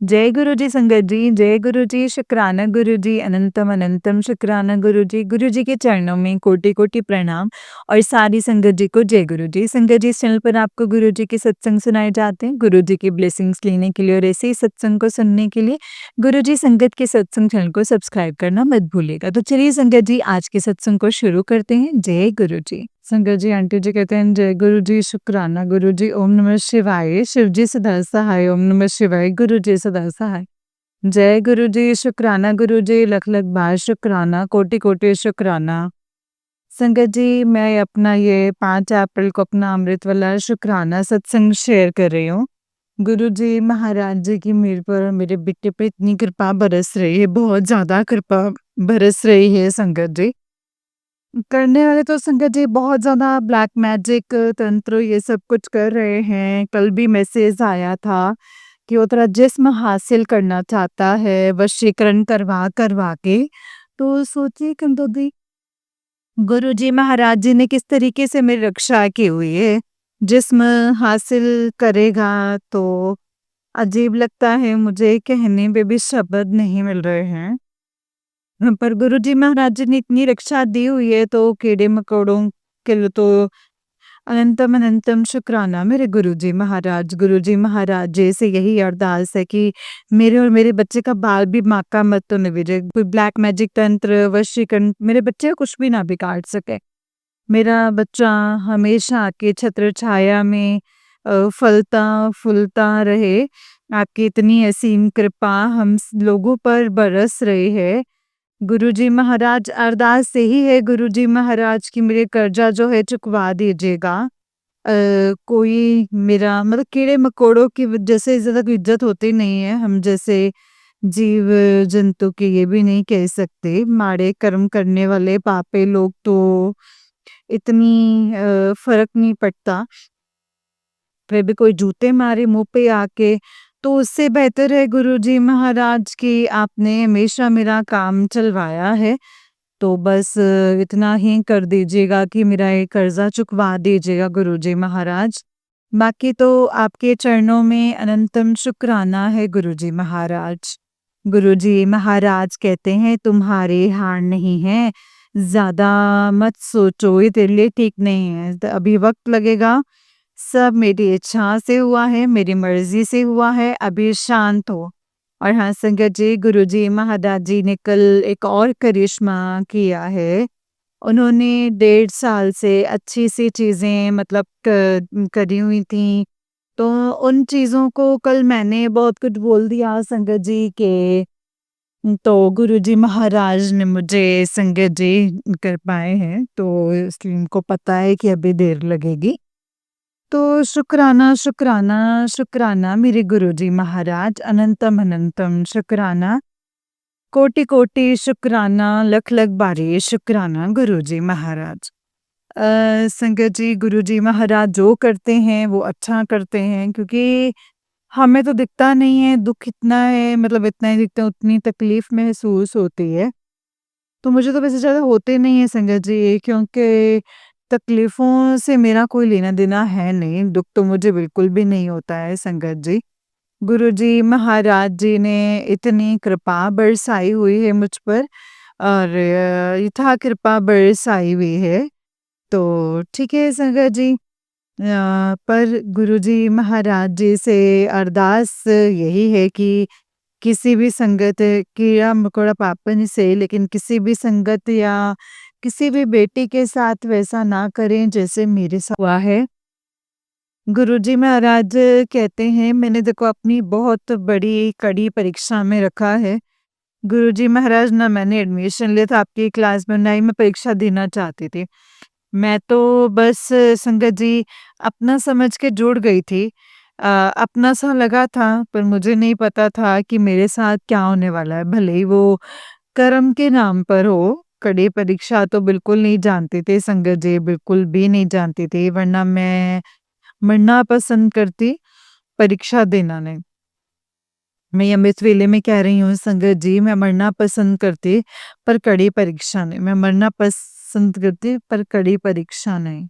जय गुरु जी संगत जी, जय गुरु जी, शुक्राना गुरु जी, अनंतम अनंतम शुक्राना गुरु जी के चरणों में कोटि-कोटि प्रणाम और सारी संगत जी को जय गुरु जी। संगत जी, इस चैनल पर आपको गुरु जी के सत्संग सुनाए जाते हैं। गुरु जी की ब्लेसिंग्स लेने के लिए और ऐसे ही सत्संग को सुनने के लिए गुरु जी संगत के सत्संग चैनल को सब्सक्राइब करना मत भूलिएगा। तो चलिए संगत जी, आज के सत्संग को शुरू करते हैं। जय गुरु जी। संगत जी, आंटी जी कहते हैं जय गुरु जी, शुक्राना गुरु जी, ओम नमः शिवाय, शिव जी सदा सहाय, ओम नमः शिवाय, गुरु जी सदा सहाय। जय गुरु जी, शुक्राना गुरु जी, लख लख बार शुक्राना, कोटि कोटि शुक्राना। संगत जी, मैं अपना ये 5 अप्रैल को अपना अमृत वाला शुक्राना सत्संग शेयर कर रही हूँ। गुरु जी महाराज जी की मेरे पर और मेरे बेटे पे इतनी कृपा बरस रही है, बहुत ज़्यादा कृपा बरस रही है संगत जी। करने वाले तो संगत जी बहुत ज़्यादा ब्लैक मैजिक तंत्र ये सब कुछ कर रहे हैं। कल भी मैसेज आया था कि वो तेरा जिस्म हासिल करना चाहता है वशीकरण करवा के। तो सोचिए कुंदोदी गुरु जी महाराज जी ने किस तरीके से मेरी रक्षा की हुई है। जिस्म हासिल करेगा तो अजीब लगता है, मुझे कहने पे भी शब्द नहीं मिल रहे हैं। पर गुरुजी महाराज जी ने इतनी रक्षा दी हुई है तो कीड़े-मकोड़ों के लिए तो अनंतम अनंतम शुक्राना मेरे गुरुजी महाराज जी से यही अरदास है कि मेरे और मेरे बच्चे का बाल भी माका मत तो नहीं विजे, कोई ब्लैक मैजिक तंत्र वशीकरण मेरे बच्चे का कुछ भी ना बिगाड़ सके। मेरा बच्चा हमेशा आपकी छत्र छाया में फलता फूलता रहे। आपकी इतनी असीम कृपा हम लोगों पर बरस रही है। गुरुजी महाराज, अरदास यही है गुरुजी महाराज कि मेरे कर्जा जो है चुकवा दीजिएगा। कोई मेरा मतलब कीड़े-मकोड़ों की वजह से ज़्यादा कोई इज़्ज़त होती नहीं है, हम जैसे जीव-जंतु की ये भी नहीं कह सकते। माड़े कर्म करने वाले पापी लोग तो इतनी फ़र्क नहीं पड़ता। फिर भी कोई जूते मारे मुँह पे आके, तो उससे बेहतर है गुरुजी महाराज कि आपने हमेशा मेरा काम चलवाया है। तो बस इतना ही कर दीजिएगा कि मेरा ये कर्जा चुकवा दीजिएगा गुरुजी महाराज। बाकी तो आपके चरणों में अनंतम शुक्राना है गुरुजी महाराज। गुरुजी महाराज कहते हैं तुम्हारे हार नहीं है, ज़्यादा मत सोचो, ये तेरे लिए ठीक नहीं है। अभी वक़्त लगेगा, सब मेरी इच्छा से हुआ है, मेरी मर्ज़ी से हुआ है, अभी शांत हो। और हाँ संगत जी, गुरुजी महाराज जी ने कल एक और करिश्मा किया है। उन्होंने 1.5 साल से अच्छी-सी चीज़ें मतलब क करी हुई थी। तो उन चीज़ों को कल मैंने बहुत कुछ बोल दिया संगत जी के, तो गुरुजी महाराज ने मुझे संगत जी कर पाए हैं, तो इसलिए उनको पता है कि अभी देर लगेगी। तो शुक्राना, शुक्राना, शुक्राना मेरे गुरुजी महाराज, अनंतम अनंतम शुक्राना। कोटि-कोटि शुक्राना, लख-लख बारी शुक्राना गुरुजी महाराज। संगत जी, गुरुजी महाराज जो करते हैं वो अच्छा करते हैं, क्योंकि हमें तो दिखता नहीं है, दुःख इतना है, मतलब इतना ही दिखता है, उतनी तकलीफ़ महसूस होती है। तो मुझे तो वैसे ज़्यादा होते नहीं है संगत जी, क्योंकि तकलीफ़ों से मेरा कोई लेना-देना है नहीं, दुःख तो मुझे बिल्कुल भी नहीं होता है संगत जी। गुरुजी महाराज जी ने इतनी कृपा बरसाई हुई है मुझ पर और यथा कृपा बरसाई हुई है। तो ठीक है संगत जी, पर गुरुजी महाराज जी से अरदास यही है कि किसी भी संगत कीड़ा-मकोड़ा पापा नहीं सही, लेकिन किसी भी संगत या किसी भी बेटी के साथ वैसा ना करें जैसे मेरे साथ हुआ है। गुरुजी महाराज कहते हैं मैंने देखो अपनी बहुत बड़ी कड़ी परीक्षा में रखा है। गुरुजी महाराज, ना मैंने एडमिशन लिया था आपकी क्लास में, ना ही मैं परीक्षा देना चाहती थी। मैं तो बस संगत जी अपना समझ के जुड़ गई थी। अपना सा लगा था, पर मुझे नहीं पता था कि मेरे साथ क्या होने वाला है। भले ही वो कर्म के नाम पर हो, कड़ी परीक्षा तो बिल्कुल नहीं जानती थी संगत जी, बिल्कुल भी नहीं जानती थी, वरना मैं मरना पसंद करती, परीक्षा देना नहीं। मैं अमृत वेले में कह रही हूँ संगत जी, मैं मरना पसंद करती, पर कड़ी परीक्षा नहीं। मैं मरना पसंद करती, पर कड़ी परीक्षा नहीं।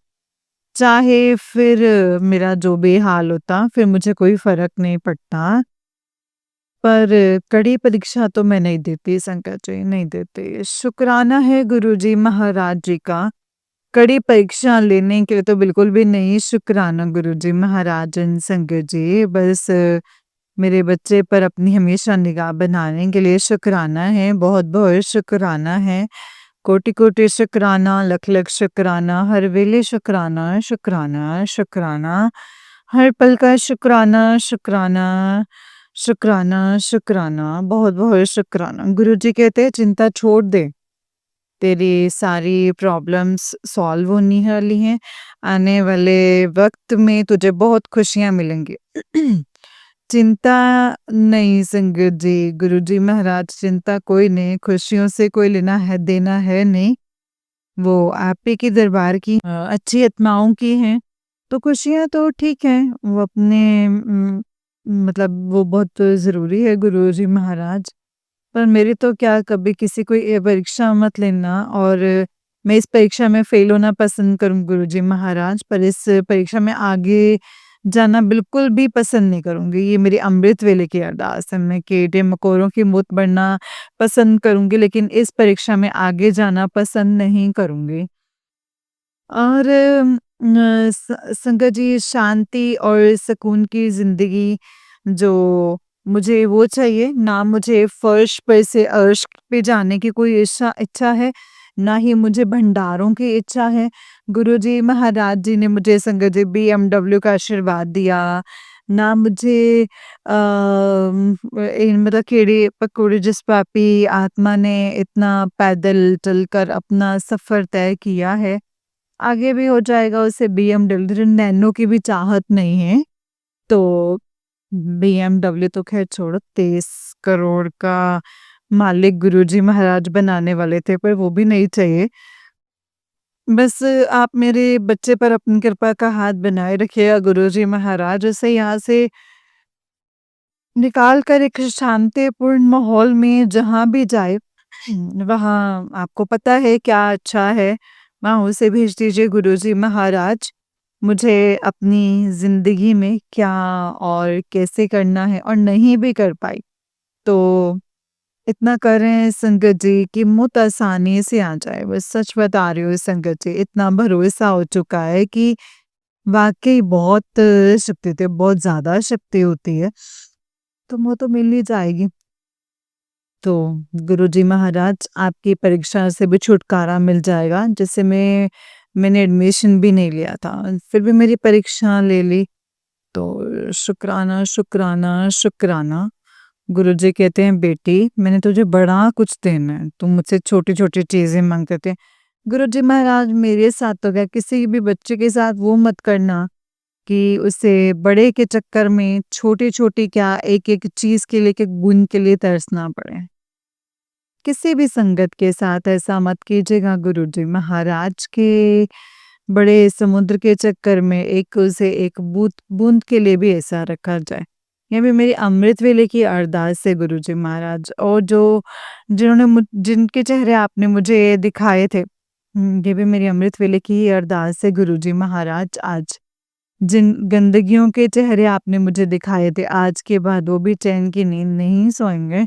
चाहे फिर मेरा जो भी हाल होता, फिर मुझे कोई फ़र्क नहीं पड़ता। पर कड़ी परीक्षा तो मैं नहीं देती संकट जी, नहीं देती। शुक्राना है गुरुजी महाराज जी का, कड़ी परीक्षा लेने के लिए तो बिल्कुल भी नहीं, शुक्राना गुरुजी महाराज एंड संगत जी। बस मेरे बच्चे पर अपनी हमेशा निगाह बनाने के लिए शुक्राना है, बहुत-बहुत शुक्राना है। कोटि-कोटि शुक्राना, लख-लख शुक्राना, हर वेले शुक्राना, शुक्राना, शुक्राना। हर पल का शुक्राना, शुक्राना, शुक्राना, शुक्राना, बहुत-बहुत शुक्राना। गुरुजी कहते हैं चिंता छोड़ दे, तेरी सारी प्रॉब्लम्स सॉल्व होने वाली हैं, आने वाले वक़्त में तुझे बहुत खुशियाँ मिलेंगी। चिंता नहीं संगत जी, गुरुजी महाराज चिंता कोई नहीं, खुशियों से कोई लेना है देना है नहीं। वो आप ही के दरबार की अच्छी आत्माओं की हैं, तो खुशियाँ तो ठीक हैं, वो अपने मतलब वो बहुत ज़रूरी है गुरुजी महाराज। पर मेरी तो क्या कभी किसी को ये परीक्षा मत लेना और मैं इस परीक्षा में फ़ेल होना पसंद करूँ गुरुजी महाराज, पर इस परीक्षा में आगे जाना बिल्कुल भी पसंद नहीं करूँगी। ये मेरी अमृत वेले की अरदास है, मैं कीड़े-मकोड़ों की मूत बढ़ना पसंद करूँगी, लेकिन इस परीक्षा में आगे जाना पसंद नहीं करूँगी। और संगत जी शांति और सुकून की ज़िंदगी जो मुझे वो चाहिए, ना मुझे फर्श पे से अर्श पे जाने की कोई इच्छा इच्छा है, ना ही मुझे भंडारों की इच्छा है। गुरुजी महाराज जी ने मुझे संगत जी बीएमडब्ल्यू का आशीर्वाद दिया, ना मुझे मतलब कीड़े-पकोड़े जिस पापी आत्मा ने इतना पैदल चलकर अपना सफ़र तय किया है, आगे भी हो जाएगा उसे बीएमडब्ल्यू नैनो की भी चाहत नहीं है, तो बीएमडब्ल्यू तो ख़ैर छोड़ो 23 करोड़ का मालिक गुरुजी महाराज बनाने वाले थे, पर वो भी नहीं चाहिए। बस आप मेरे बच्चे पर अपनी कृपा का हाथ बनाए रखिएगा गुरुजी महाराज, उसे यहाँ से निकाल कर एक शांतिपूर्ण माहौल में जहाँ भी जाए, वहाँ आपको पता है क्या अच्छा है, वहाँ उसे भेज दीजिए गुरुजी महाराज। मुझे अपनी ज़िंदगी में क्या और कैसे करना है और नहीं भी कर पाई, तो इतना करें संगत जी कि मुँह आसानी से आ जाए। बस सच बता रही हूँ संगत जी, इतना भरोसा हो चुका है कि वाक़ई बहुत शक्ति होती है, बहुत ज़्यादा शक्ति होती है, तो वो तो मिल ही जाएगी। तो गुरुजी महाराज आपकी परीक्षा से भी छुटकारा मिल जाएगा, जैसे मैंने एडमिशन भी नहीं लिया था, फिर भी मेरी परीक्षा ले ली, तो शुक्राना, शुक्राना, शुक्राना। गुरुजी कहते हैं बेटी मैंने तुझे बड़ा कुछ देना है, तुम मुझसे छोटी-छोटी चीज़ें माँगते थे। गुरुजी महाराज मेरे साथ तो क्या किसी भी बच्चे के साथ वो मत करना कि उसे बड़े के चक्कर में छोटी-छोटी क्या एक-एक चीज़ के लिए, एक-एक बूँद के लिए तरसना पड़े। किसी भी संगत के साथ ऐसा मत कीजिएगा गुरुजी महाराज के बड़े समुद्र के चक्कर में एक उसे एक बूंद बूंद के लिए भी ऐसा रखा जाए। ये भी मेरी अमृत वेले की अरदास है गुरुजी महाराज, और जो जिनके चेहरे आपने मुझे दिखाए थे, ये भी मेरी अमृत वेले की ही अरदास है गुरुजी महाराज। आज जिन गंदगियों के चेहरे आपने मुझे दिखाए थे, आज के बाद वो भी चैन की नींद नहीं सोएंगे,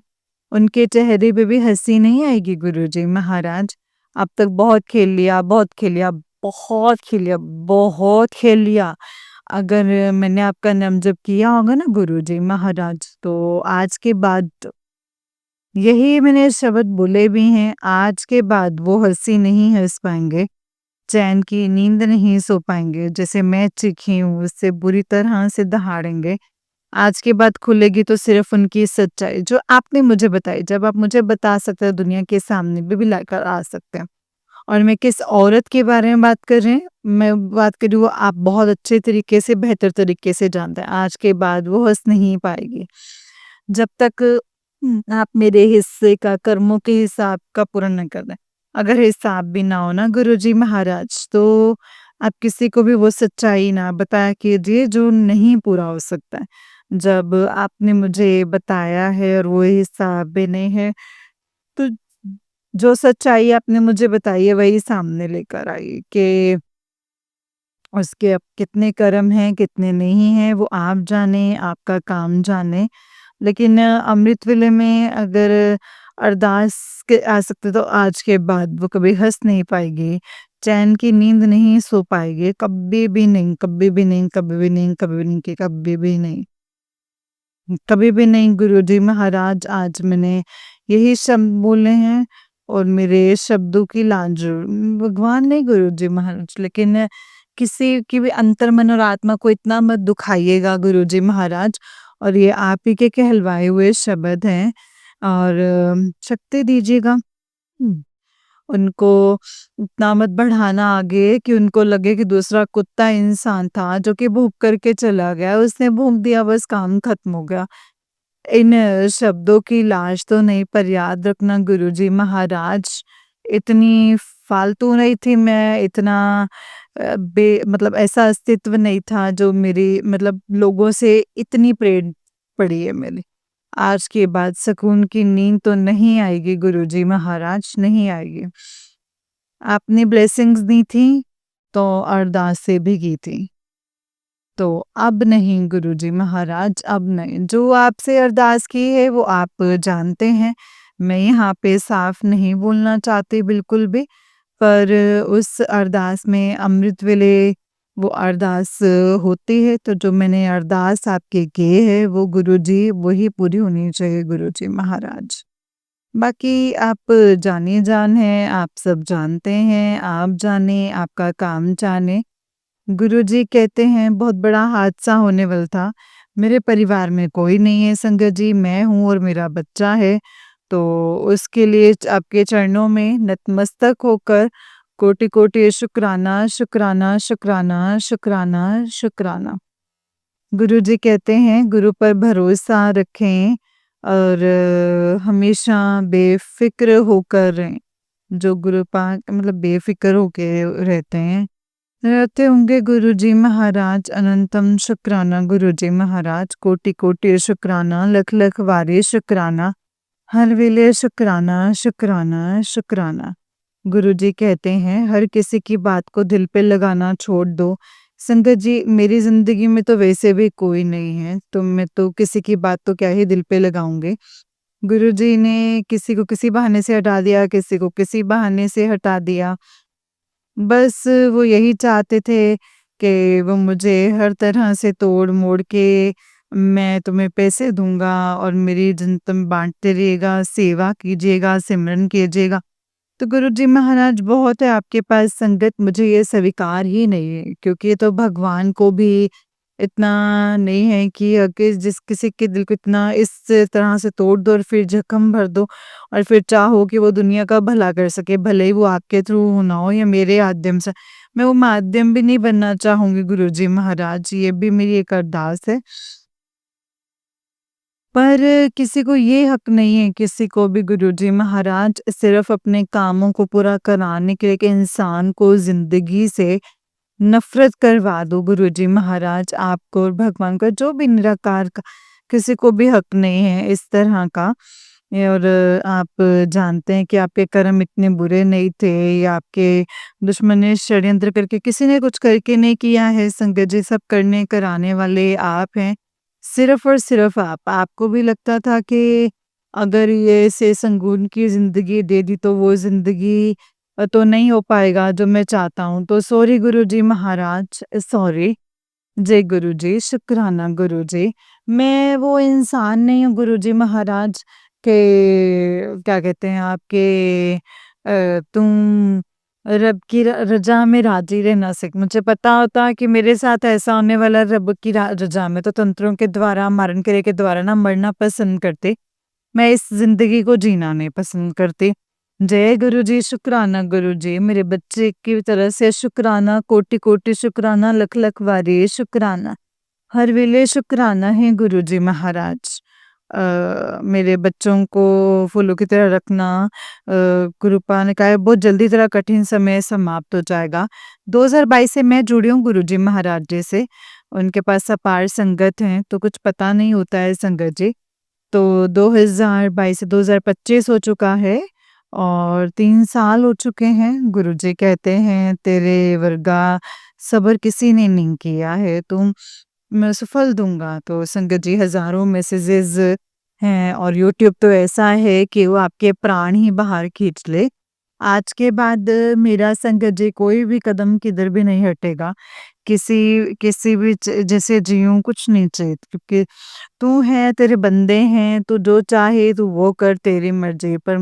उनके चेहरे पे भी हँसी नहीं आएगी गुरुजी महाराज। अब तक बहुत खेल लिया, बहुत खेल लिया, बहुत खेल लिया, बहुत खेल लिया। अगर मैंने आपका नाम जप किया होगा ना गुरुजी महाराज, तो आज के बाद यही मैंने शब्द बोले भी हैं, आज के बाद वो हँसी नहीं हँस पाएँगे, चैन की नींद नहीं सो पाएँगे, जैसे मैं चीखी हूँ उससे बुरी तरह से दहाड़ेंगे। आज के बाद खुलेगी तो सिर्फ उनकी सच्चाई जो आपने मुझे बताई, जब आप मुझे बता सकते हैं दुनिया के सामने भी लाकर आ सकते हैं। और मैं किस औरत के बारे में बात कर रहे हैं, मैं बात कर रही हूँ, आप बहुत अच्छे तरीके से बेहतर तरीके से जानते हैं, आज के बाद वो हँस नहीं पाएगी। जब तक आप मेरे हिस्से का कर्मों के हिसाब का पूरा न कर दें। अगर हिसाब भी ना हो ना गुरुजी महाराज, तो आप किसी को भी वो सच्चाई ना बताया कीजिए जो नहीं पूरा हो सकता है। जब आपने मुझे बताया है और वो हिसाब भी नहीं है, तो जो सच्चाई आपने मुझे बताई है वही सामने लेकर आई कि उसके अब कितने कर्म हैं, कितने नहीं हैं, वो आप जाने, आपका काम जाने। लेकिन अमृत वेले में अगर अरदास के आ सकते तो आज के बाद वो कभी हँस नहीं पाएगी, चैन की नींद नहीं सो पाएगी, कभी भी नहीं, कभी भी नहीं, कभी भी नहीं, कभी भी नहीं, कि कभी भी नहीं। कभी भी नहीं गुरुजी महाराज, आज मैंने यही शब्द बोले हैं और मेरे शब्दों की लाज भगवान नहीं गुरुजी महाराज, लेकिन किसी की भी अंतर मन और आत्मा को इतना मत दुखाइएगा गुरुजी महाराज। और ये आप ही के कहलवाए हुए शब्द हैं और शक्ति दीजिएगा। उनको इतना मत बढ़ाना आगे कि उनको लगे कि दूसरा कुत्ता इंसान था जो कि भूख करके चला गया, उसने भूख दिया, बस काम खत्म हो गया। इन शब्दों की लाज तो नहीं, पर याद रखना गुरुजी महाराज, इतनी फालतू नहीं थी मैं, इतना मतलब ऐसा अस्तित्व नहीं था जो मेरी मतलब लोगों से इतनी प्रेम पड़ी है मेरी। आज के बाद सुकून की नींद तो नहीं आएगी गुरुजी महाराज, नहीं आएगी। आपने ब्लेसिंग्स दी थी तो अरदास से भी की थी। तो अब नहीं गुरुजी महाराज, अब नहीं। जो आपसे अरदास की है वो आप जानते हैं। मैं यहाँ पे साफ नहीं बोलना चाहती बिल्कुल भी, पर उस अरदास में अमृत वेले वो अरदास होती है, तो जो मैंने अरदास आपके किए है वो गुरुजी वही पूरी होनी चाहिए गुरुजी महाराज। बाकी आप जानिए जान हैं, आप सब जानते हैं, आप जाने, आपका काम जाने। गुरुजी कहते हैं बहुत बड़ा हादसा होने वाला था। मेरे परिवार में कोई नहीं है संगत जी, मैं हूँ और मेरा बच्चा है। तो उसके लिए आपके चरणों में नतमस्तक होकर कोटि-कोटि शुक्राना, शुक्राना, शुक्राना, शुक्राना, शुक्राना। गुरुजी कहते हैं गुरु पर भरोसा रखें और हमेशा बेफ़िक्र होकर रहें। जो गुरु पाक मतलब बेफ़िक्र होके रहते हैं, रहते होंगे गुरुजी महाराज। अनंतम शुक्राना गुरुजी महाराज, कोटि-कोटि शुक्राना, लख-लख वारी शुक्राना, हर वेले शुक्राना, शुक्राना, शुक्राना। गुरुजी कहते हैं हर किसी की बात को दिल पे लगाना छोड़ दो। संगत जी, मेरी ज़िंदगी में तो वैसे भी कोई नहीं है, तो मैं तो किसी की बात तो क्या ही दिल पे लगाऊँगी। गुरुजी ने किसी को किसी बहाने से हटा दिया, किसी को किसी बहाने से हटा दिया। बस वो यही चाहते थे कि वो मुझे हर तरह से तोड़-मोड़ के मैं तुम्हें पैसे दूँगा और मेरी जिन तुम बाँटते रहिएगा, सेवा कीजिएगा, सिमरन कीजिएगा। तो गुरुजी महाराज बहुत है आपके पास संगत, मुझे ये स्वीकार ही नहीं है, क्योंकि ये तो भगवान को भी इतना नहीं है कि जिस किसी के दिल को इतना इस तरह से तोड़ दो और फिर जख्म भर दो और फिर चाहो कि वो दुनिया का भला कर सके, भले ही वो आपके थ्रू होना हो या मेरे माध्यम से। मैं वो माध्यम भी नहीं बनना चाहूंगी गुरुजी महाराज, ये भी मेरी एक अरदास है। पर किसी को ये हक नहीं है, किसी को भी गुरुजी महाराज, सिर्फ अपने कामों को पूरा कराने के लिए कि इंसान को जिंदगी से नफ़रत करवा दो गुरुजी महाराज, आपको और भगवान का जो भी निराकार का किसी को भी हक नहीं है इस तरह का। और आप जानते हैं कि आपके कर्म इतने बुरे नहीं थे या आपके दुश्मन ने षड्यंत्र करके किसी ने कुछ करके नहीं किया है संगत जी, सब करने कराने वाले आप हैं। सिर्फ़ और सिर्फ़ आप। आपको भी लगता था कि अगर ये से संगून की ज़िंदगी दे दी तो वो ज़िंदगी तो नहीं हो पाएगा जो मैं चाहता हूँ। तो सॉरी गुरुजी महाराज, सॉरी। जय गुरुजी, शुक्राना गुरुजी। मैं वो इंसान नहीं हूँ गुरुजी महाराज के क्या कहते हैं आपके तुम रब की रज़ा में राज़ी रह ना सक मुझे पता होता कि मेरे साथ ऐसा होने वाला, रब की रज़ा में तो तंत्रों के द्वारा, मारन करे के द्वारा ना मरना पसंद करते। मैं इस ज़िंदगी को जीना नहीं पसंद करती। जय गुरुजी, शुक्राना गुरुजी, मेरे बच्चे की तरह से शुक्राना, कोटि-कोटि शुक्राना, लख-लख वारी शुक्राना। हर वेले शुक्राना है गुरुजी महाराज। मेरे बच्चों को फूलों की तरह रखना, गुरु पा ने कहा है बहुत जल्दी तेरा कठिन समय समाप्त हो जाएगा। 2022 से मैं जुड़ी हूँ गुरुजी महाराज जी से। उनके पास अपार संगत हैं, तो कुछ पता नहीं होता है संगत जी। तो 2022 से 2025 हो चुका है और 3 साल हो चुके हैं। गुरुजी कहते हैं तेरे वर्गा सब्र किसी ने नहीं किया है, तो मैं सफल दूँगा। तो संगत जी हज़ारों मैसेजेस हैं और यूट्यूब तो ऐसा है कि वो आपके प्राण ही बाहर खींच ले। आज के बाद मेरा संगत जी कोई भी कदम किधर भी नहीं हटेगा। किसी किसी भी जैसे जीऊँ कुछ नहीं चाहिए क्योंकि तू है, तेरे बंदे हैं, तू जो चाहे तू वो कर, तेरी मर्ज़ी। पर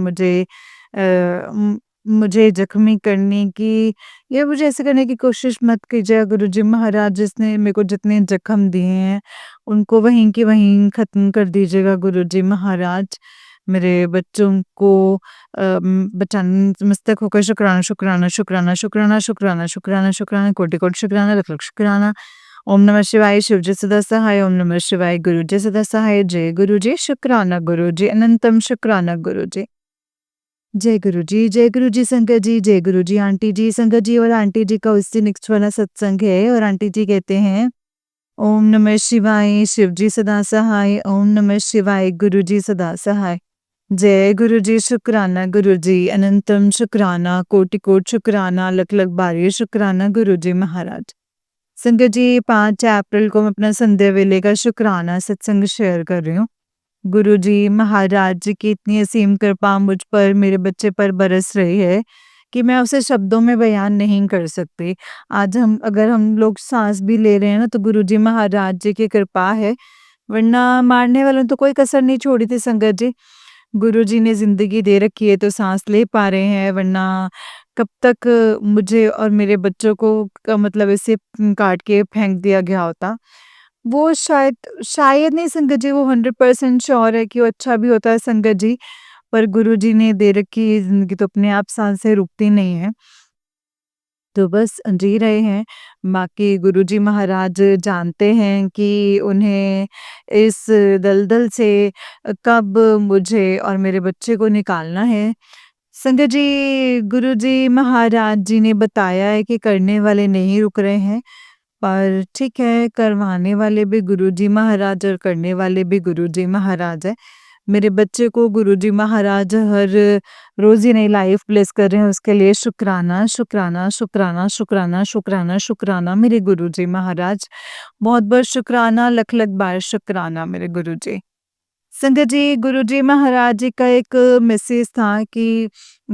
मुझे ज़ख्मी करने की या मुझे ऐसे करने की कोशिश मत कीजिए गुरुजी महाराज। जिसने मेरे को जितने ज़ख्म दिए हैं, उनको वहीं के वहीं ख़त्म कर दीजिएगा गुरुजी महाराज। मेरे बच्चों को बचाने मस्तक होकर शुक्राना, शुक्राना, शुक्राना, शुक्राना, शुक्राना, शुक्राना, शुक्राना, कोटि-कोटि शुक्राना, लख-लख शुक्राना। ओम नमः शिवाय, शिव जी सदा सहाय। ओम नमः शिवाय, गुरु जी सदा सहाय। जय गुरु जी, शुक्राना गुरु जी, अनंतम शुक्राना गुरु जी। जय गुरु जी संगत जी, जय गुरु जी आंटी जी। संगत जी और आंटी जी का उस दिन नेक्स्ट वाला सत्संग है और आंटी जी कहते हैं ओम नमः शिवाय, शिव जी सदा सहाय। ओम नमः शिवाय, गुरु जी सदा सहाय। जय गुरु जी, शुक्राना गुरु जी, अनंतम शुक्राना, कोटि-कोटि शुक्राना, लख-लख बारी शुक्राना गुरु जी महाराज। संगत जी 5 अप्रैल को मैं अपना संध्या वेले का शुक्राना सत्संग शेयर कर रही हूँ। गुरुजी महाराज जी की इतनी असीम कृपा मुझ पर, मेरे बच्चे पर बरस रही है कि मैं उसे शब्दों में बयान नहीं कर सकती। आज अगर हम लोग साँस भी ले रहे हैं ना तो गुरुजी महाराज जी की कृपा है, वरना मारने वालों ने तो कोई कसर नहीं छोड़ी थी संगत जी। गुरुजी ने ज़िंदगी दे रखी है तो साँस ले पा रहे हैं, वरना कब तक मुझे और मेरे बच्चों को मतलब ऐसे काट के फेंक दिया गया होता। वो शायद नहीं संगत जी, वो 100% श्योर है कि वो अच्छा भी होता है संगत जी, पर गुरुजी ने दे रखी है ज़िंदगी तो अपने आप साँसें रुकती नहीं हैं। तो बस जी रहे हैं। बाकी गुरुजी महाराज जानते हैं कि उन्हें इस दलदल से कब मुझे और मेरे बच्चे को निकालना है। संगत जी, गुरुजी महाराज जी ने बताया है कि करने वाले नहीं रुक रहे हैं। पर ठीक है, करवाने वाले भी गुरुजी महाराज और करने वाले भी गुरुजी महाराज हैं। मेरे बच्चे को गुरुजी महाराज हर रोज़ ही नई लाइफ ब्लेस कर रहे हैं, उसके लिए शुक्राना, शुक्राना, शुक्राना, शुक्राना, शुक्राना, शुक्राना मेरे गुरुजी महाराज। बहुत-बहुत शुक्राना, लख-लख बार शुक्राना मेरे गुरुजी। संगत जी, गुरुजी महाराज जी का एक मैसेज था कि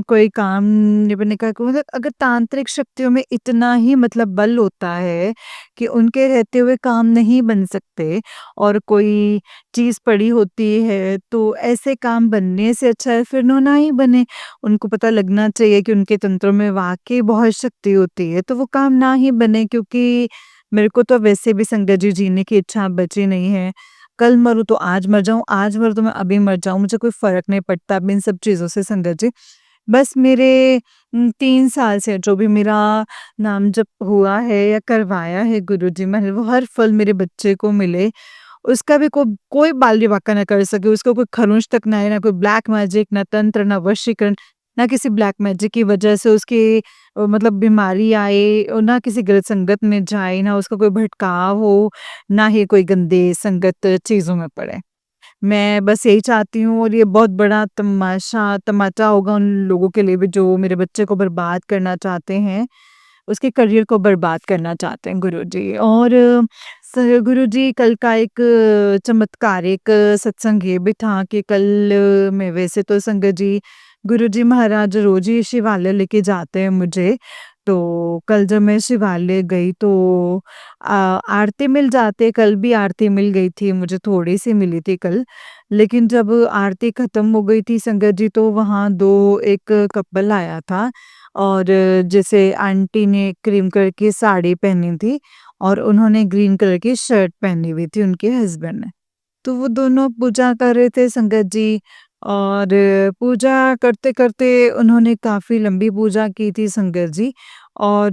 कोई काम निभने का मतलब अगर तांत्रिक शक्तियों में इतना ही मतलब बल होता है कि उनके रहते हुए काम नहीं बन सकते और कोई चीज़ पड़ी होती है तो ऐसे काम बनने से अच्छा है फिर ना ही बने। उनको पता लगना चाहिए कि उनके तंत्रों में वाक़ई बहुत शक्ति होती है तो वो काम ना ही बने, क्योंकि मेरे को तो वैसे भी संगत जी जीने की इच्छा बची नहीं है। कल मरूँ तो आज मर जाऊँ, आज मरूँ तो मैं अभी मर जाऊँ, मुझे कोई फ़र्क नहीं पड़ता अब इन सब चीज़ों से संगत जी। बस मेरे 3 साल से जो भी मेरा नाम जप हुआ है या करवाया है गुरुजी मैंने, वो हर फल मेरे बच्चे को मिले। उसका भी कोई बाल-बांका ना कर सके, उसको कोई खरोंच तक ना आए, ना कोई ब्लैक मैजिक, ना तंत्र, ना वशीकरण, ना किसी ब्लैक मैजिक की वजह से उसकी मतलब बीमारी आए और ना किसी गलत संगत में जाए, ना उसका कोई भटकाव हो, ना ही कोई गंदे संगत चीज़ों में पड़े। मैं बस यही चाहती हूँ और ये बहुत बड़ा तमाचा होगा उन लोगों के लिए भी जो मेरे बच्चे को बर्बाद करना चाहते हैं, उसके करियर को बर्बाद करना चाहते हैं गुरुजी। और गुरुजी कल का एक चमत्कारिक सत्संग ये भी था कि कल मैं वैसे तो संगत जी गुरुजी महाराज रोज़ ही शिवालय लेके जाते हैं मुझे। तो कल जब मैं शिवालय गई तो आरती मिल जाते, कल भी आरती मिल गई थी, मुझे थोड़ी-सी मिली थी कल। लेकिन जब आरती खत्म हो गई थी संगत जी तो वहाँ 2 एक कपल आया था और जैसे आंटी ने क्रीम कलर की साड़ी पहनी थी और उन्होंने ग्रीन कलर की शर्ट पहनी हुई थी उनके हस्बैंड ने। तो वो दोनों पूजा कर रहे थे संगत जी और पूजा करते-करते उन्होंने काफ़ी लंबी पूजा की थी संगत जी और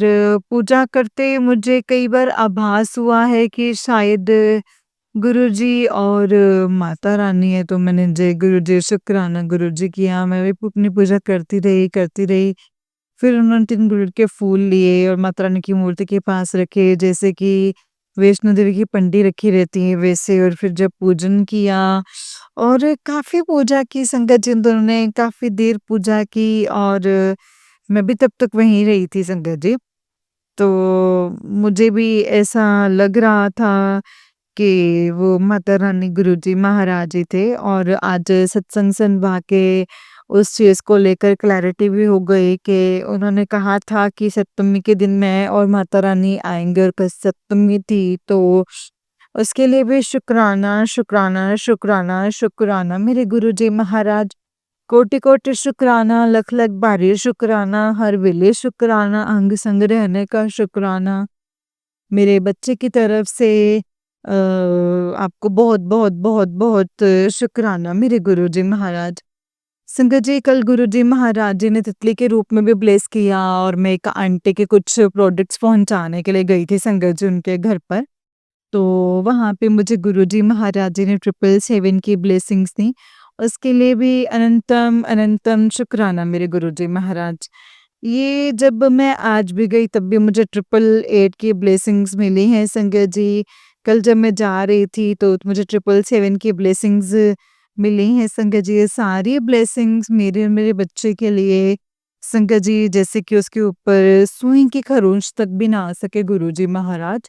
पूजा करते मुझे कई बार आभास हुआ है कि शायद गुरुजी और माता रानी है, तो मैंने जय गुरुजी शुक्राना गुरुजी किया। मैं भी अपनी पूजा करती रही, करती रही। फिर उन्होंने 3 गुड़ के फूल लिए और माता रानी की मूर्ति के पास रखे, जैसे कि वैष्णो देवी की पन्डी रखी रहती है वैसे, और फिर जब पूजन किया और काफ़ी पूजा की संगत जी उन दोनों ने, काफ़ी देर पूजा की और मैं भी तब तक वहीं रही थी संगत जी। तो मुझे भी ऐसा लग रहा था कि वो माता रानी गुरुजी महाराज जी थे और आज सत्संग सुनवा के उस चीज़ को लेकर क्लैरिटी भी हो गई कि उन्होंने कहा था कि सप्तमी के दिन मैं और माता रानी आएँगे और कल सप्तमी थी, तो उसके लिए भी शुक्राना, शुक्राना, शुक्राना, शुक्राना मेरे गुरुजी महाराज। कोटि-कोटि शुक्राना, लख-लख बारी शुक्राना, हर वेले शुक्राना, अंग-संग रहने का शुक्राना। मेरे बच्चे की तरफ से आपको बहुत-बहुत, बहुत-बहुत शुक्राना मेरे गुरुजी महाराज। संगत जी, कल गुरुजी महाराज जी ने तितली के रूप में भी ब्लेस किया और मैं एक आंटी के कुछ प्रोडक्ट्स पहुँचाने के लिए गई थी संगत जी उनके घर पर। तो वहाँ पे मुझे गुरुजी महाराज जी ने 777 की ब्लेसिंग्स दी। उसके लिए भी अनंतम, अनंतम शुक्राना मेरे गुरुजी महाराज। ये जब मैं आज भी गई तब भी मुझे 888 की ब्लेसिंग्स मिली हैं संगत जी। कल जब मैं जा रही थी तो मुझे 777 की ब्लेसिंग्स मिली हैं संगत जी। ये सारी ब्लेसिंग्स मेरे और मेरे बच्चे के लिए संगत जी, जैसे कि उसके ऊपर सुई की खरोंच तक भी ना आ सके गुरुजी महाराज।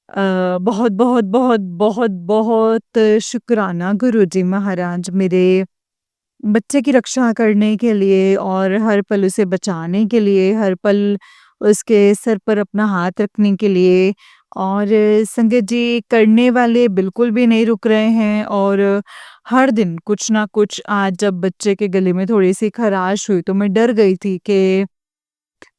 बहुत, बहुत, बहुत, बहुत, बहुत शुक्राना गुरुजी महाराज मेरे बच्चे की रक्षा करने के लिए और हर पल उसे बचाने के लिए, हर पल उसके सर पर अपना हाथ रखने के लिए। और संगत जी, करने वाले बिल्कुल भी नहीं रुक रहे हैं और हर दिन कुछ ना कुछ। आज जब बच्चे के गले में थोड़ी-सी खराश हुई तो मैं डर गई थी कि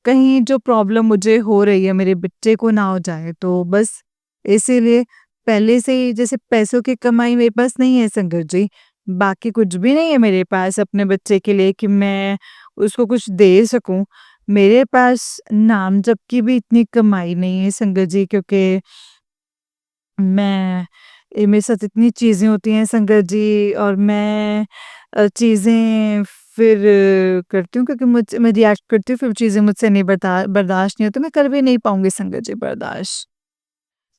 कहीं जो प्रॉब्लम मुझे हो रही है मेरे बच्चे को ना हो जाए, तो बस इसीलिए पहले से ही जैसे पैसों की कमाई मेरे पास नहीं है संगत जी, बाकी कुछ भी नहीं है मेरे पास अपने बच्चे के लिए कि मैं उसको कुछ दे सकूं। मेरे पास नाम जप की भी इतनी कमाई नहीं है संगत जी, क्योंकि मैं मेरे साथ इतनी चीजें होती हैं संगत जी और मैं चीजें फिर करती हूँ क्योंकि मैं रिएक्ट करती हूँ, फिर चीजें मुझसे नहीं बर्दाश्त नहीं होती, मैं कर भी नहीं पाऊंगी संगत जी बर्दाश्त।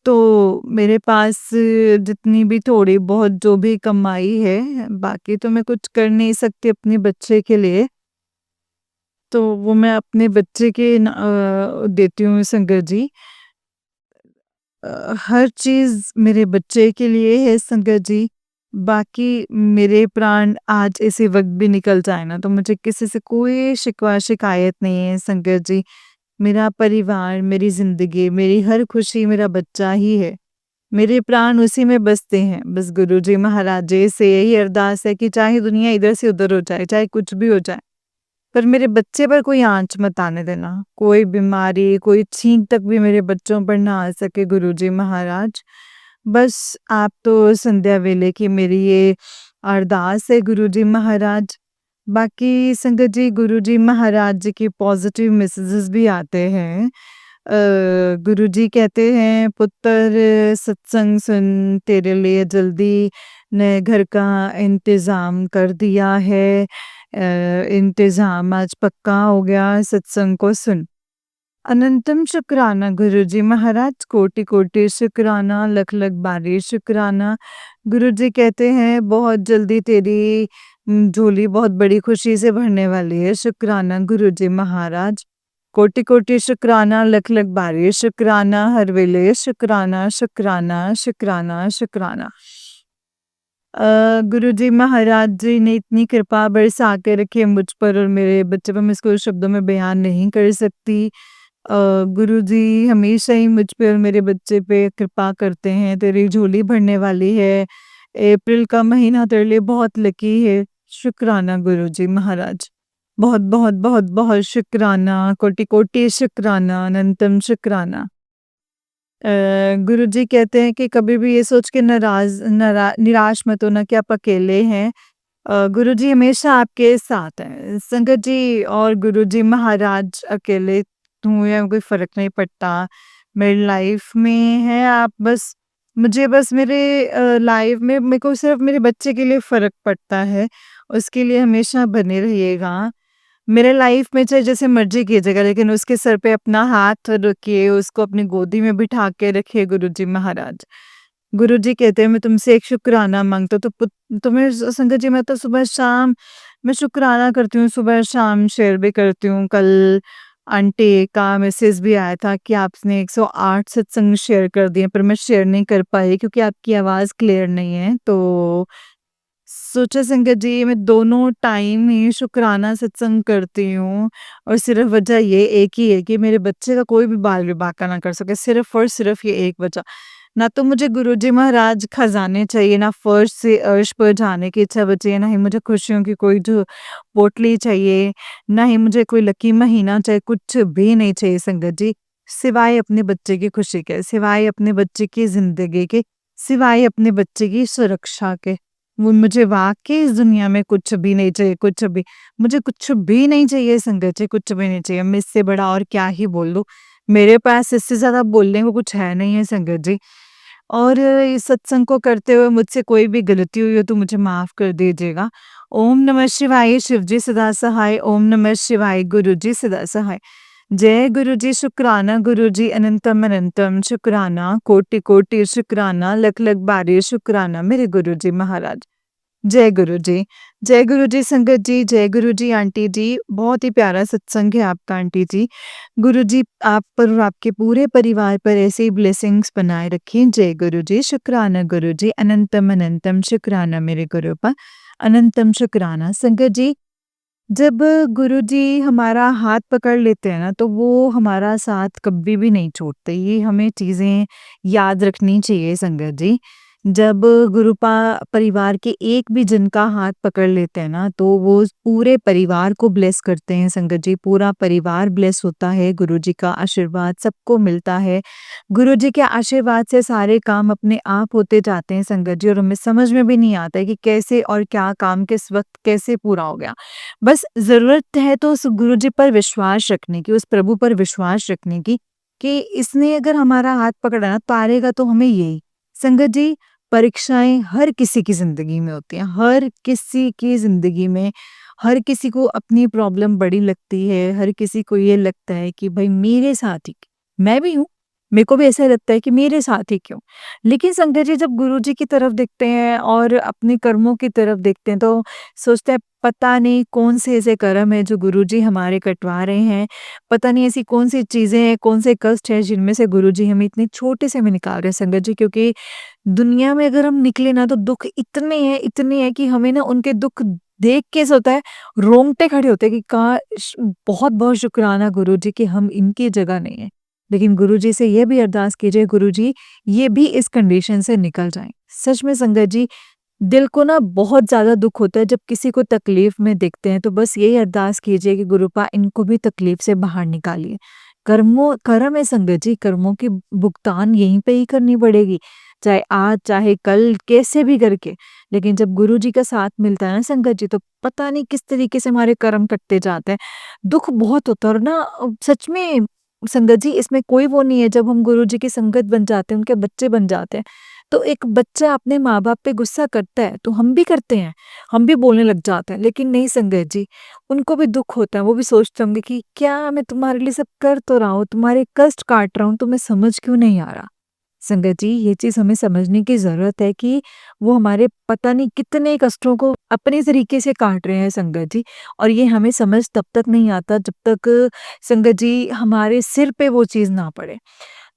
तो मेरे पास जितनी भी थोड़ी बहुत जो भी कमाई है, बाकी तो मैं कुछ कर नहीं सकती अपने बच्चे के लिए, तो वो मैं अपने बच्चे के देती हूँ संगत जी। हर चीज़ मेरे बच्चे के लिए है संगत जी। बाकी मेरे प्राण आज इसी वक़्त भी निकल जाए ना, तो मुझे किसी से कोई शिकवा शिकायत नहीं है संगत जी। मेरा परिवार, मेरी ज़िंदगी, मेरी हर खुशी मेरा बच्चा ही है। मेरे प्राण उसी में बसते हैं। बस गुरुजी महाराज जी से यही अरदास है कि चाहे दुनिया इधर से उधर हो जाए, चाहे कुछ भी हो जाए, पर मेरे बच्चे पर कोई आँच मत आने देना। कोई बीमारी, कोई छींक तक भी मेरे बच्चों पर ना आ सके गुरुजी महाराज। बस आप तो संध्या वेले की मेरी ये अरदास है गुरुजी महाराज। बाकी संगत जी, गुरुजी महाराज जी के पॉज़िटिव मैसेजेस भी आते हैं। गुरुजी कहते हैं, पुत्र सत्संग सुन, तेरे लिए जल्दी नए घर का इंतज़ाम कर दिया है। इंतज़ाम आज पक्का हो गया, सत्संग को सुन। अनंतम शुक्राना गुरुजी महाराज, कोटि-कोटि शुक्राना, लख-लख बारी शुक्राना। गुरुजी कहते हैं बहुत जल्दी तेरी झोली बहुत बड़ी खुशी से भरने वाली है। शुक्राना गुरुजी महाराज। कोटि-कोटि शुक्राना, लख-लख बारी शुक्राना, हर वेले शुक्राना, शुक्राना, शुक्राना, शुक्राना। गुरुजी महाराज जी ने इतनी कृपा बरसा के रखी है मुझ पर और मेरे बच्चे पर, मैं इसको शब्दों में बयान नहीं कर सकती। गुरुजी हमेशा ही मुझ पे और मेरे बच्चे पे कृपा करते हैं। तेरी झोली भरने वाली है। अप्रैल का महीना तेरे लिए बहुत लकी है। शुक्राना गुरुजी महाराज। बहुत बहुत बहुत बहुत शुक्राना, कोटि कोटि शुक्राना, अनंतम शुक्राना। गुरुजी कहते हैं कि कभी भी ये सोच के निराश मत होना कि आप अकेले हैं। गुरुजी हमेशा आपके साथ हैं। संगत जी, और गुरुजी महाराज अकेले हूँ या कोई फ़र्क नहीं पड़ता। मेरी लाइफ में है आप, बस मुझे बस मेरे लाइफ में मेरे को सिर्फ़ मेरे बच्चे के लिए फ़र्क पड़ता है। उसके लिए हमेशा बने रहिएगा। मेरे लाइफ में चाहे जैसे मर्ज़ी कीजिएगा, लेकिन उसके सर पे अपना हाथ रखिए, उसको अपनी गोदी में बिठा के रखिए गुरुजी महाराज। गुरुजी कहते हैं मैं तुमसे एक शुक्राना माँगता हूँ, तो तुम्हें संगत जी, मैं तो सुबह-शाम मैं शुक्राना करती हूँ, सुबह-शाम शेयर भी करती हूँ। कल आंटी का मैसेज भी आया था कि आपने 108 सत्संग शेयर कर दिए, पर मैं शेयर नहीं कर पाई क्योंकि आपकी आवाज़ क्लियर नहीं है। तो सोचा संगत जी मैं दोनों टाइम ही शुक्राना सत्संग करती हूँ और सिर्फ़ वजह ये एक ही है कि मेरे बच्चे का कोई भी बाल विवाह का ना कर सके, सिर्फ़ और सिर्फ़ ये एक वजह। ना तो मुझे गुरुजी महाराज खज़ाने चाहिए, ना फ़र्श से अर्श पर जाने की इच्छा बची है, ना ही मुझे खुशियों की कोई जो पोटली चाहिए, ना ही मुझे कोई लकी महीना चाहिए, कुछ भी नहीं चाहिए संगत जी। सिवाय अपने बच्चे की खुशी के, सिवाय अपने बच्चे की ज़िंदगी के, सिवाय अपने बच्चे की सुरक्षा के। वो मुझे वाक़ई इस दुनिया में कुछ भी नहीं चाहिए, कुछ भी। मुझे कुछ भी नहीं चाहिए संगत जी, कुछ भी नहीं चाहिए। मैं इससे बड़ा और क्या ही बोल दूँ। मेरे पास इससे ज़्यादा बोलने को कुछ है नहीं है संगत जी। और इस सत्संग को करते हुए मुझसे कोई भी गलती हुई हो तो मुझे माफ़ कर दीजिएगा। ओम नमः शिवाय, शिव जी सदा सहाय। ओम नमः शिवाय, गुरु जी सदा सहाय। जय गुरु जी, शुक्राना गुरु जी, अनंतम अनंतम शुक्राना, कोटि कोटि शुक्राना, लख लख बारी शुक्राना मेरे गुरु जी महाराज। जय गुरु जी। जय गुरु जी संगत जी, जय गुरु जी आंटी जी। बहुत ही प्यारा सत्संग है आपका आंटी जी। गुरु जी आप पर और आपके पूरे परिवार पर ऐसे ही ब्लेसिंग्स बनाए रखें। जय गुरु जी, शुक्राना गुरु जी, अनंतम अनंतम शुक्राना मेरे गुरु पर, अनंतम शुक्राना। संगत जी, जब गुरु जी हमारा हाथ पकड़ लेते हैं ना, तो वो हमारा साथ कभी भी नहीं छोड़ते। ये हमें चीज़ें याद रखनी चाहिए संगत जी। जब परिवार के एक भी जन का हाथ पकड़ लेते हैं ना, तो वो पूरे परिवार को ब्लेस करते हैं संगत जी। पूरा परिवार ब्लेस होता है, गुरु जी का आशीर्वाद सबको मिलता है। गुरु जी के आशीर्वाद से सारे काम अपने आप होते जाते हैं संगत जी, और हमें समझ में भी नहीं आता है कि कैसे और क्या काम किस वक़्त कैसे पूरा हो गया। बस ज़रूरत है तो उस गुरुजी पर विश्वास रखने की, उस प्रभु पर विश्वास रखने की कि इसने अगर हमारा हाथ पकड़ा ना, तारेगा तो हमें यही। संगत जी, परीक्षाएँ हर किसी की ज़िंदगी में होती हैं, हर किसी की ज़िंदगी में, हर किसी को अपनी प्रॉब्लम बड़ी लगती है, हर किसी को ये लगता है कि भई मेरे साथ ही क्यों? मैं भी हूँ, मेरे को भी ऐसा लगता है कि मेरे साथ ही क्यों? लेकिन संगत जी जब गुरुजी की तरफ देखते हैं और अपने कर्मों की तरफ देखते हैं, तो सोचते हैं पता नहीं कौन से ऐसे कर्म है जो गुरुजी हमारे कटवा रहे हैं। पता नहीं ऐसी कौन सी चीज़ें हैं, कौन से कष्ट हैं जिनमें से गुरुजी हमें इतने छोटे से में निकाल रहे हैं संगत जी, क्योंकि दुनिया में अगर हम निकले ना तो दुःख इतने हैं कि हमें ना उनके दुःख देख के ऐसा होता है, रोंगटे खड़े होते हैं कि काश बहुत-बहुत शुक्राना गुरुजी कि हम इनकी जगह नहीं है। लेकिन गुरुजी से ये भी अरदास कीजिए, गुरुजी ये भी इस कंडीशन से निकल जाएँ। सच में संगत जी, दिल को ना बहुत ज़्यादा दुःख होता है जब किसी को तकलीफ़ में देखते हैं, तो बस यही अरदास कीजिए कि गुरुपा इनको भी तकलीफ़ से बाहर निकालिए। कर्म है संगत जी, कर्मों की भुगतान यहीं पे ही करनी पड़ेगी, चाहे आज, चाहे कल, कैसे भी करके। लेकिन जब गुरुजी का साथ मिलता है ना संगत जी, तो पता नहीं किस तरीके से हमारे कर्म कटते जाते हैं। दुःख बहुत होता है और ना सच में संगत जी इसमें कोई वो नहीं है, जब हम गुरुजी की संगत बन जाते हैं, उनके बच्चे बन जाते हैं, तो एक बच्चा अपने माँ-बाप पे गुस्सा करता है, तो हम भी करते हैं, हम भी बोलने लग जाते हैं। लेकिन नहीं संगत जी, उनको भी दुःख होता है, वो भी सोचते होंगे कि क्या मैं तुम्हारे लिए सब कर तो रहा हूँ, तुम्हारे कष्ट काट रहा हूँ, तुम्हें समझ क्यों नहीं आ रहा? संगत जी, ये चीज़ हमें समझने की ज़रूरत है कि वो हमारे पता नहीं कितने कष्टों को अपने तरीके से काट रहे हैं संगत जी, और ये हमें समझ तब तक नहीं आता जब तक संगत जी हमारे सिर पे वो चीज़ ना पड़े।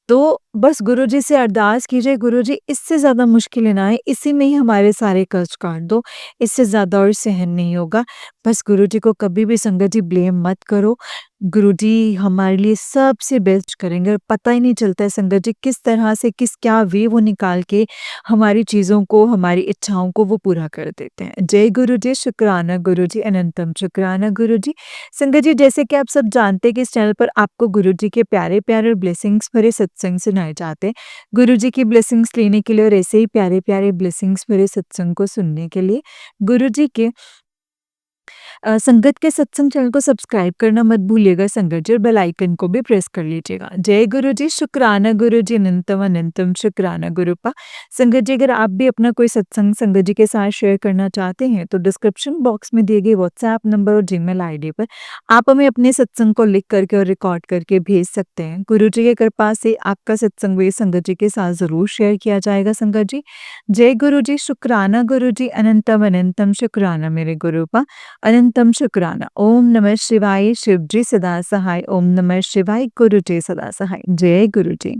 तो बस गुरुजी से अरदास कीजिए, गुरुजी इससे ज़्यादा मुश्किलें ना आए, इसी में ही हमारे सारे कष्ट काट दो, इससे ज़्यादा और सहन नहीं होगा। बस गुरुजी को कभी भी संगत जी ब्लेम मत करो, गुरुजी हमारे लिए सबसे बेस्ट करेंगे और पता ही नहीं चलता है संगत जी किस तरह से, किस क्या वे वो निकाल के हमारी चीज़ों को, हमारी इच्छाओं को वो पूरा कर देते हैं। जय गुरुजी, शुक्राना गुरुजी, अनंतम शुक्राना गुरुजी। संगत जी जैसे कि आप सब जानते हैं कि इस चैनल पर आपको गुरुजी के प्यारे-प्यारे और ब्लेसिंग्स भरे सत्संग सुनाए जाते हैं। गुरुजी की ब्लेसिंग्स लेने के लिए और ऐसे ही प्यारे-प्यारे ब्लेसिंग्स भरे सत्संग को सुनने के लिए गुरुजी के संगत के सत्संग चैनल को सब्सक्राइब करना मत भूलिएगा संगत जी, और बेल आइकन को भी प्रेस कर लीजिएगा। जय गुरु जी, शुक्राना गुरु जी, अनंतम अनंतम शुक्राना गुरुपा। संगत जी अगर आप भी अपना कोई सत्संग संगत जी के साथ शेयर करना चाहते हैं तो डिस्क्रिप्शन बॉक्स में दिए गए व्हाट्सएप नंबर और जीमेल आईडी पर आप हमें अपने सत्संग को लिख करके और रिकॉर्ड करके भेज सकते हैं। गुरु जी की कृपा से आपका सत्संग भी संगत जी के साथ जरूर शेयर किया जाएगा संगत जी। जय गुरु जी, शुक्राना गुरु जी, अनंतम अनंतम शुक्राना मेरे गुरुपा। अनंत अनंतम शुक्राना। ओम नमः शिवाय। शिव जी सदा सहाय। ओम नमः शिवाय। गुरु जी सदा सहाय। जय गुरु जी।